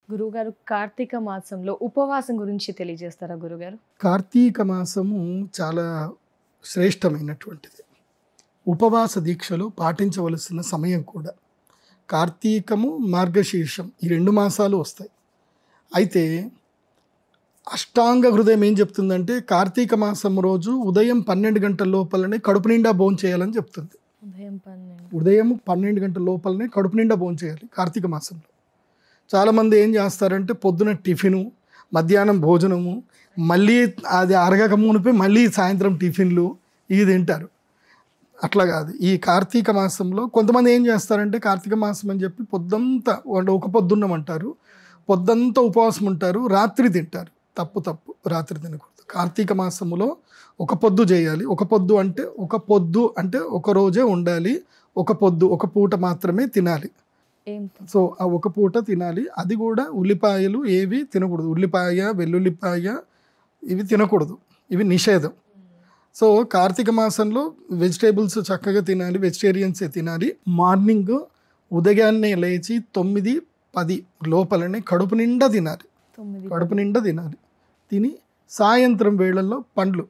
గురువుగారు కార్తీక మాసంలో ఉపవాసం గురించి తెలియజేస్తారా గురుగారు? కార్తీక మాసము చాలా శ్రేష్టమైనటువంటిది. ఉపవాస దీక్షలు పాటించవలసిన సమయం కూడా. కార్తీకము, మార్గశీర్షం ఈ 2 మాసాలు వస్తాయి. అయితే అష్టాంగ హృదయం ఏం చెప్తుందంటే కార్తీక మాసం రోజు ఉదయం 12 గంటల లోపలనే కడుపు నిండా భోంచేయాలని చెప్తుంది. ఉదయం 12 గంటల లోపలనే కడుపు నిండా భోంచేయాలి కార్తీక మాసంలో. చాలామంది ఏం చేస్తారంటే పొద్దున టిఫిను, మధ్యాహ్నం భోజనము, మళ్ళీ అది అరగక మునిపి మళ్ళీ సాయంత్రం టిఫిన్లు ఇవి తింటారు. అట్లా కాదు. ఈ కార్తీక మాసంలో కొంతమంది ఏం చేస్తారంటే కార్తీక మాసం అని చెప్పి పొద్దంతా ఒక పొద్దున్నమంటారు, పొద్దంతా ఉపవాసం ఉంటారు, రాత్రి తింటారు. తప్పు. రాత్రి తినకూడదు. కార్తీక మాసంలో ఒక పొద్దు చేయాలి. ఒక పొద్దు అంటే ఒక రోజే ఉండాలి. ఒక పూట మాత్రమే తినాలి. సో ఆ ఒక పూట తినాలి. అది కూడా ఉల్లిపాయలు ఏవి తినకూడదు. ఉల్లిపాయ, వెల్లుల్లిపాయ ఇవి తినకూడదు. ఇవి నిషేధం. సో కార్తీక మాసంలో వెజిటేబుల్స్ చక్కగా తినాలి. వెజిటేరియన్సే తినాలి. మార్నింగ్ ఉదయాన్నే లేచి 9-10 లోపలనే కడుపు నిండా తినాలి. తిని సాయంత్రం వేళల్లో పండ్లు,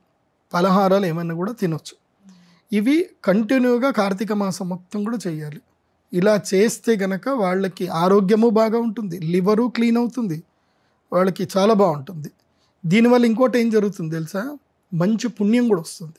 పలహారాలు ఏమైనా కూడా తినొచ్చు. ఇవి కంటిన్యూగా కార్తీక మాసం మొత్తం కూడా చేయాలి. ఇలా చేస్తే గనక వాళ్ళకి ఆరోగ్యము బాగా ఉంటుంది, లివరు క్లీన్ అవుతుంది, వాళ్ళకి చాలా బాగుంటుంది. దీనివల్ల ఇంకోటి ఏం జరుగుతుంది తెలుసా? మంచి పుణ్యం కూడా వస్తుంది.